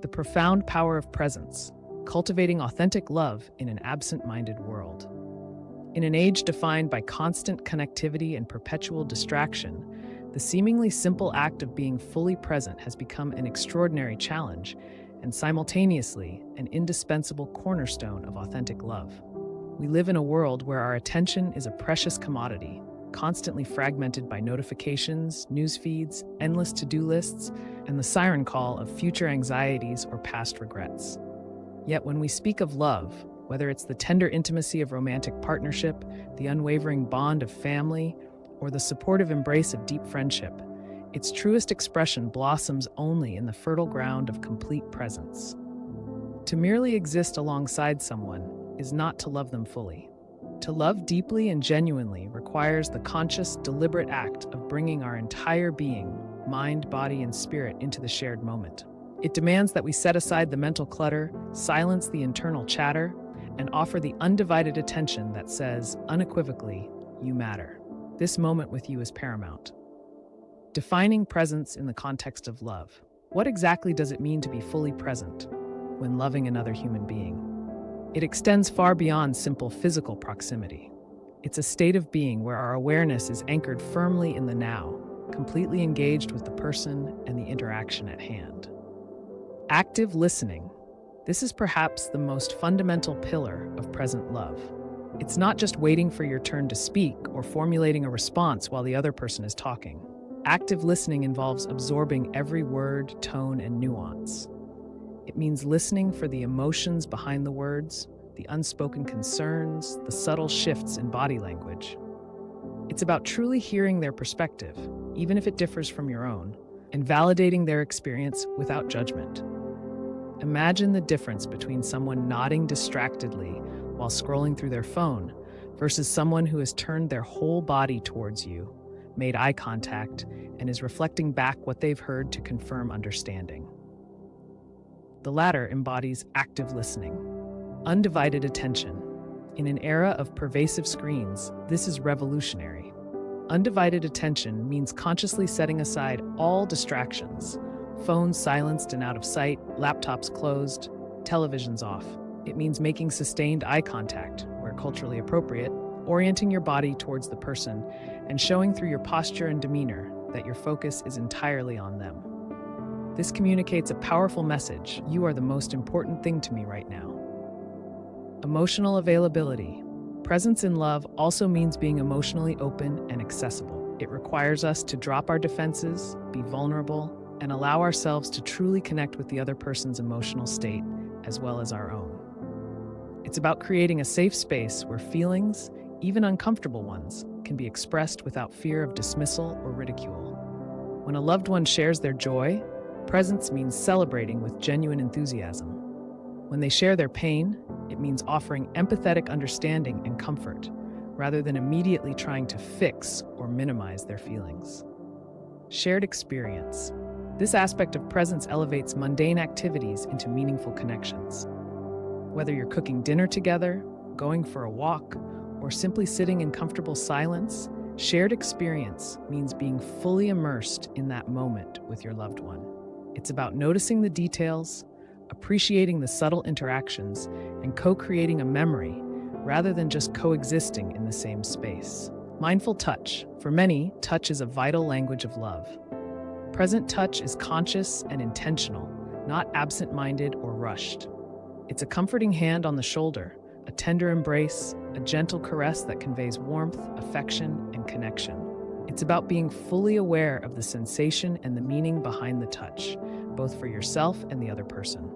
The profound power of presence, cultivating authentic love in an absent-minded world. In an age defined by constant connectivity and perpetual distraction, the seemingly simple act of being fully present has become an extraordinary challenge and simultaneously an indispensable cornerstone of authentic love. We live in a world where our attention is a precious commodity, constantly fragmented by notifications, news feeds, endless to-do lists, and the siren call of future anxieties or past regrets. Yet when we speak of love, whether it's the tender intimacy of romantic partnership, the unwavering bond of family, or the supportive embrace of deep friendship, its truest expression blossoms only in the fertile ground of complete presence. To merely exist alongside someone is not to love them fully. To love deeply and genuinely requires the conscious, deliberate act of bringing our entire being, mind, body, and spirit into the shared moment. It demands that we set aside the mental clutter, silence the internal chatter, and offer the undivided attention that says, unequivocally, you matter. This moment with you is paramount. Defining presence in the context of love. What exactly does it mean to be fully present when loving another human being? It extends far beyond simple physical proximity. It's a state of being where our awareness is anchored firmly in the now, completely engaged with the person and the interaction at hand. Active listening. This is perhaps the most fundamental pillar of present love. It's not just waiting for your turn to speak or formulating a response while the other person is talking. Active listening involves absorbing every word, tone, and nuance. It means listening for the emotions behind the words, the unspoken concerns, the subtle shifts in body language. It's about truly hearing their perspective, even if it differs from your own, and validating their experience without judgment. Imagine the difference between someone nodding distractedly while scrolling through their phone versus someone who has turned their whole body towards you, made eye contact, and is reflecting back what they've heard to confirm understanding. The latter embodies active listening, undivided attention. In an era of pervasive screens, this is revolutionary. Undivided attention means consciously setting aside all distractions, phones silenced and out of sight, laptops closed, televisions off. It means making sustained eye contact, where culturally appropriate, orienting your body towards the person, and showing through your posture and demeanor that your focus is entirely on them. This communicates a powerful message: you are the most important thing to me right now. Emotional availability. Presence in love also means being emotionally open and accessible. It requires us to drop our defenses, be vulnerable, and allow ourselves to truly connect with the other person's emotional state, as well as our own. It's about creating a safe space where feelings, even uncomfortable ones, can be expressed without fear of dismissal or ridicule. When a loved one shares their joy, presence means celebrating with genuine enthusiasm. When they share their pain, it means offering empathetic understanding and comfort, rather than immediately trying to fix or minimize their feelings. Shared experience. This aspect of presence elevates mundane activities into meaningful connections. Whether you're cooking dinner together, going for a walk, or simply sitting in comfortable silence, shared experience means being fully immersed in that moment with your loved one. It's about noticing the details, appreciating the subtle interactions, and co-creating a memory rather than just coexisting in the same space. Mindful touch. For many, touch is a vital language of love. Present touch is conscious and intentional, not absent-minded or rushed. It's a comforting hand on the shoulder, a tender embrace, a gentle caress that conveys warmth, affection, and connection. It's about being fully aware of the sensation and the meaning behind the touch, both for yourself and the other person.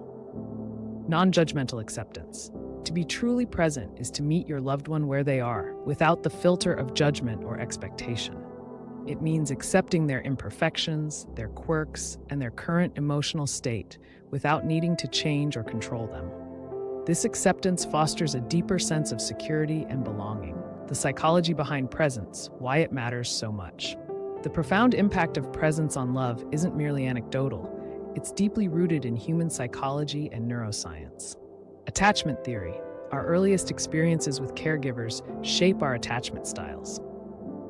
Non-judgmental acceptance. To be truly present is to meet your loved one where they are, without the filter of judgment or expectation. It means accepting their imperfections, their quirks, and their current emotional state without needing to change or control them. This acceptance fosters a deeper sense of security and belonging. The psychology behind presence, why it matters so much. The profound impact of presence on love isn't merely anecdotal. It's deeply rooted in human psychology and neuroscience. Attachment theory. Our earliest experiences with caregivers shape our attachment styles.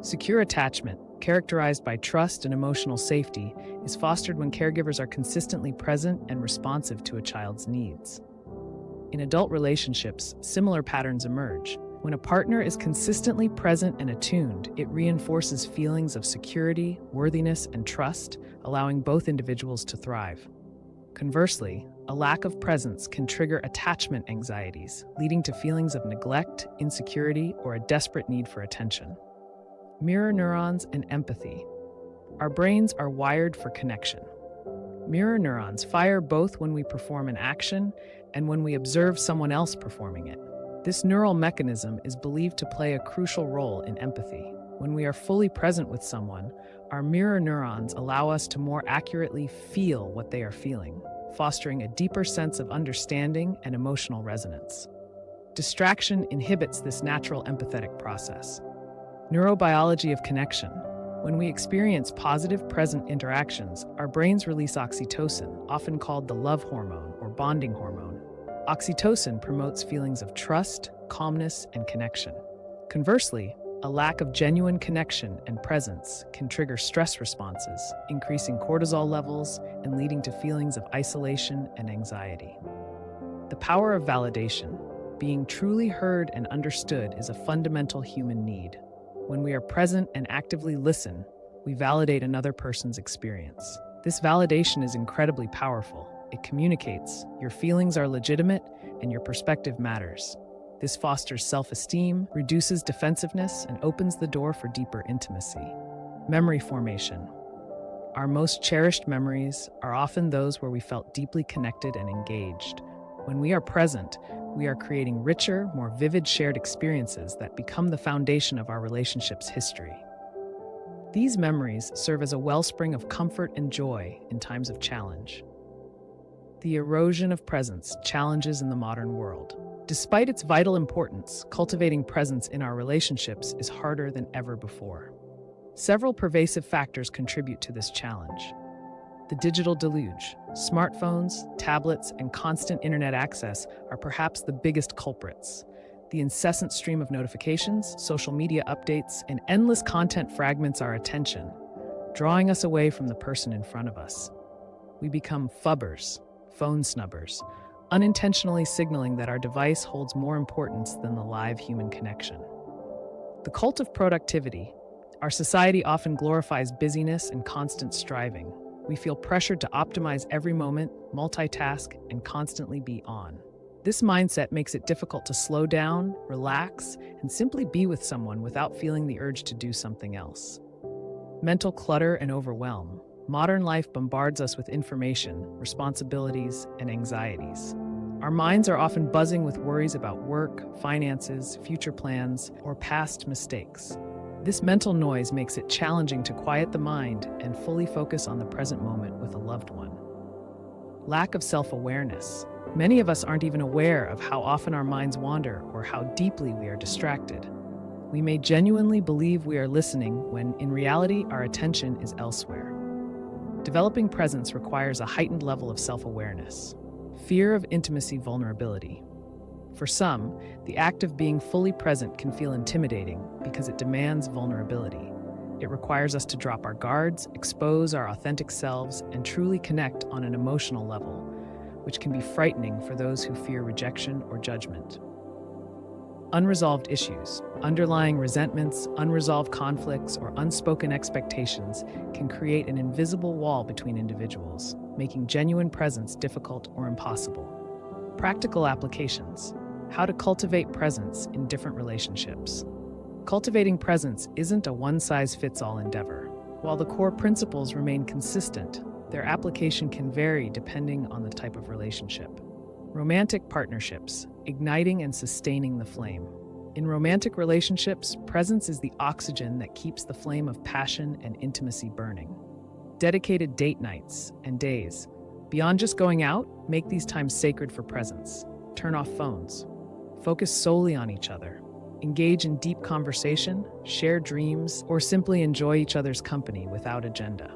Secure attachment. characterized by trust and emotional safety, is fostered when caregivers are consistently present and responsive to a child's needs. In adult relationships, similar patterns emerge. When a partner is consistently present and attuned, it reinforces feelings of security, worthiness, and trust, allowing both individuals to thrive. Conversely, a lack of presence can trigger attachment anxieties, leading to feelings of neglect, insecurity, or a desperate need for attention. Mirror neurons and empathy. Our brains are wired for connection. Mirror neurons fire both when we perform an action and when we observe someone else performing it. This neural mechanism is believed to play a crucial role in empathy. When we are fully present with someone, our mirror neurons allow us to more accurately feel what they are feeling, fostering a deeper sense of understanding and emotional resonance. Distraction inhibits this natural empathetic process. Neurobiology of connection. When we experience positive present interactions, our brains release oxytocin, often called the love hormone or bonding hormone. Oxytocin promotes feelings of trust, calmness, and connection. Conversely, a lack of genuine connection and presence can trigger stress responses, increasing cortisol levels and leading to feelings of isolation and anxiety. The power of validation. Being truly heard and understood is a fundamental human need. When we are present and actively listen, we validate another person's experience. This validation is incredibly powerful. It communicates your feelings are legitimate and your perspective matters. This fosters self-esteem, reduces defensiveness, and opens the door for deeper intimacy. Memory formation. Our most cherished memories are often those where we felt deeply connected and engaged. When we are present, we are creating richer, more vivid shared experiences that become the foundation of our relationship's history. These memories serve as a wellspring of comfort and joy in times of challenge. The erosion of presence, challenges in the modern world. Despite its vital importance, cultivating presence in our relationships is harder than ever before. Several pervasive factors contribute to this challenge. The digital deluge. Smartphones, tablets, and constant internet access are perhaps the biggest culprits. The incessant stream of notifications, social media updates, and endless content fragments our attention, drawing us away from the person in front of us. We become phubbers, phone snubbers, unintentionally signaling that our device holds more importance than the live human connection. The cult of productivity. Our society often glorifies busyness and constant striving. We feel pressured to optimize every moment, multitask, and constantly be on. This mindset makes it difficult to slow down, relax, and simply be with someone without feeling the urge to do something else. Mental clutter and overwhelm. Modern life bombards us with information, responsibilities, and anxieties. Our minds are often buzzing with worries about work, finances, future plans, or past mistakes. This mental noise makes it challenging to quiet the mind and fully focus on the present moment with a loved one. Lack of self-awareness. Many of us aren't even aware of how often our minds wander or how deeply we are distracted. We may genuinely believe we are listening when, in reality, our attention is elsewhere. Developing presence requires a heightened level of self-awareness. Fear of intimacy vulnerability. For some, the act of being fully present can feel intimidating because it demands vulnerability. It requires us to drop our guards, expose our authentic selves, and truly connect on an emotional level, which can be frightening for those who fear rejection or judgment. Unresolved issues. Underlying resentments, unresolved conflicts, or unspoken expectations can create an invisible wall between individuals, making genuine presence difficult or impossible. Practical applications. How to cultivate presence in different relationships. Cultivating presence isn't a one-size-fits-all endeavor. While the core principles remain consistent, their application can vary depending on the type of relationship. Romantic partnerships, igniting and sustaining the flame. In romantic relationships, presence is the oxygen that keeps the flame of passion and intimacy burning. Dedicated date nights and days. Beyond just going out, make these times sacred for presence. Turn off phones. Focus solely on each other. Engage in deep conversation, share dreams, or simply enjoy each other's company without agenda.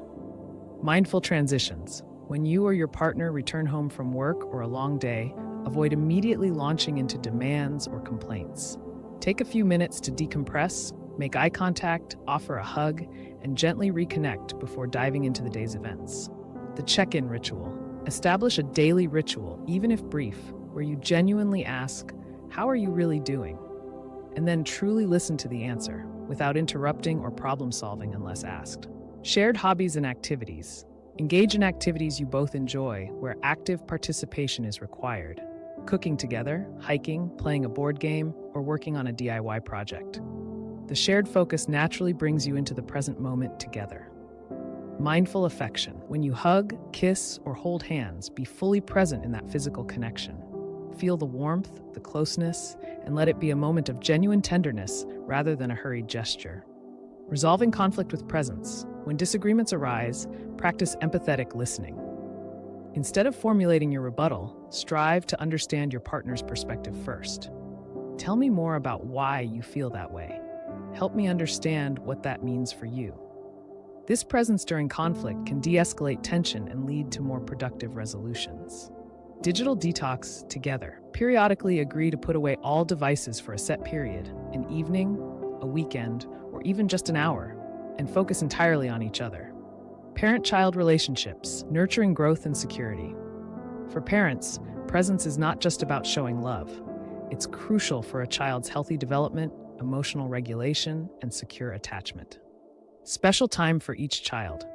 Mindful transitions. When you or your partner return home from work or a long day, avoid immediately launching into demands or complaints. Take a few minutes to decompress, Make eye contact, offer a hug, and gently reconnect before diving into the day's events. The check-in ritual. Establish a daily ritual, even if brief, where you genuinely ask, "How are you really doing?" And then truly listen to the answer, without interrupting or problem-solving unless asked. Shared hobbies and activities. Engage in activities you both enjoy, where active participation is required. Cooking together, hiking, playing a board game, or working on a DIY project. The shared focus naturally brings you into the present moment together. Mindful affection. When you hug, kiss, or hold hands, be fully present in that physical connection. Feel the warmth, the closeness, and let it be a moment of genuine tenderness rather than a hurried gesture. Resolving conflict with presence. When disagreements arise, practice empathetic listening. Instead of formulating your rebuttal, strive to understand your partner's perspective first. Tell me more about why you feel that way. Help me understand what that means for you. This presence during conflict can de-escalate tension and lead to more productive resolutions. Digital detox together. Periodically agree to put away all devices for a set period, an evening, a weekend, or even just an hour, and focus entirely on each other. Parent-child relationships, nurturing growth and security. For parents, presence is not just about showing love. It's crucial for a child's healthy development, emotional regulation, and secure attachment. Special time for each child.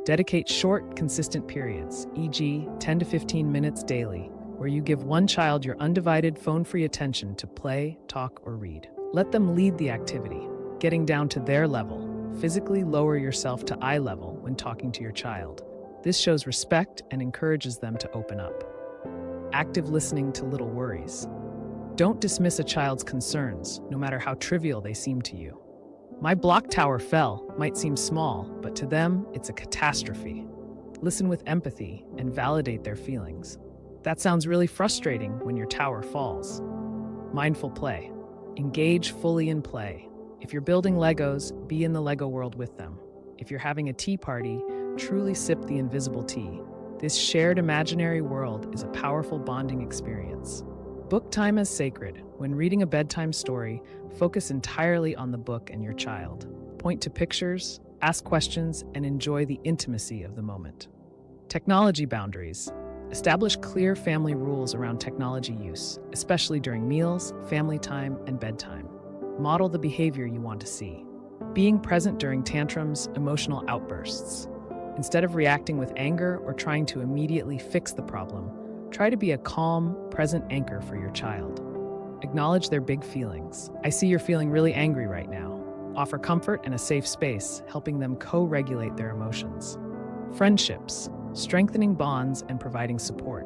Dedicate short, consistent periods, e.g., 10 to 15 minutes daily, where you give one child your undivided, phone-free attention to play, talk, or read. Let them lead the activity, getting down to their level. Physically lower yourself to eye level when talking to your child. This shows respect and encourages them to open up. Active listening to little worries. Don't dismiss a child's concerns, no matter how trivial they seem to you. "My block tower fell" might seem small, but to them, it's a catastrophe. Listen with empathy and validate their feelings. "That sounds really frustrating when your tower falls." Mindful play. Engage fully in play. If you're building Legos, be in the Lego world with them. If you're having a tea party, truly sip the invisible tea. This shared imaginary world is a powerful bonding experience. Book time as sacred. When reading a bedtime story, focus entirely on the book and your child. Point to pictures, ask questions, and enjoy the intimacy of the moment. Technology boundaries. Establish clear family rules around technology use, especially during meals, family time, and bedtime. Model the behavior you want to see. Being present during tantrums, emotional outbursts. Instead of reacting with anger or trying to immediately fix the problem, try to be a calm, present anchor for your child. Acknowledge their big feelings. "I see you're feeling really angry right now." Offer comfort and a safe space, helping them co-regulate their emotions. Friendships. Strengthening bonds and providing support.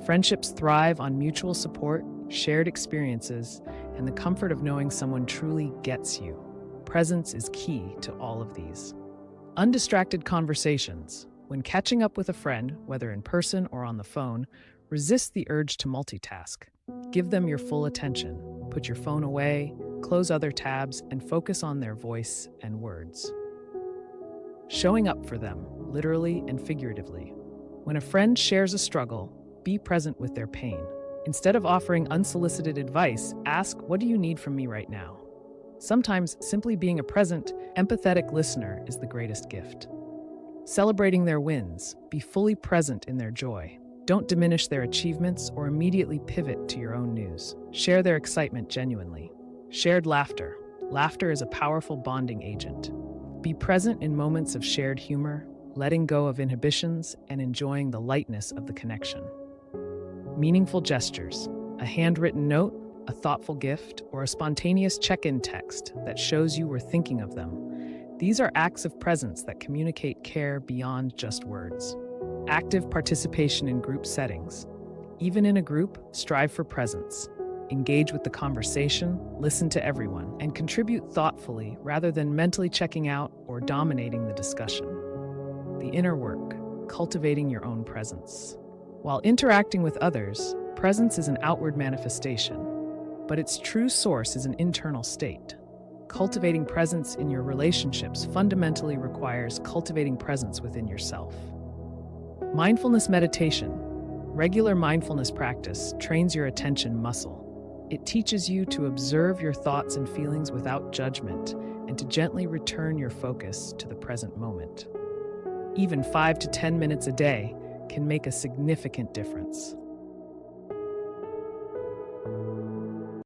Friendships thrive on mutual support, shared experiences, and the comfort of knowing someone truly gets you. Presence is key to all of these. Undistracted conversations. When catching up with a friend, whether in person or on the phone, resist the urge to multitask. Give them your full attention. Put your phone away, close other tabs, and focus on their voice and words. Showing up for them, literally and figuratively. When a friend shares a struggle, be present with their pain. Instead of offering unsolicited advice, ask, "What do you need from me right now?" Sometimes simply being a present, empathetic listener is the greatest gift. Celebrating their wins, be fully present in their joy. Don't diminish their achievements or immediately pivot to your own news. Share their excitement genuinely. Shared laughter. Laughter is a powerful bonding agent. Be present in moments of shared humor, letting go of inhibitions, and enjoying the lightness of the connection. Meaningful gestures. A handwritten note, a thoughtful gift, or a spontaneous check-in text that shows you were thinking of them. These are acts of presence that communicate care beyond just words. Active participation in group settings. Even in a group, strive for presence. Engage with the conversation, listen to everyone, and contribute thoughtfully rather than mentally checking out or dominating the discussion. The inner work, cultivating your own presence. While interacting with others, presence is an outward manifestation, but its true source is an internal state. Cultivating presence in your relationships fundamentally requires cultivating presence within yourself. Mindfulness meditation. Regular mindfulness practice trains your attention muscle. It teaches you to observe your thoughts and feelings without judgment and to gently return your focus to the present moment. Even 5 to 10 minutes a day can make a significant difference.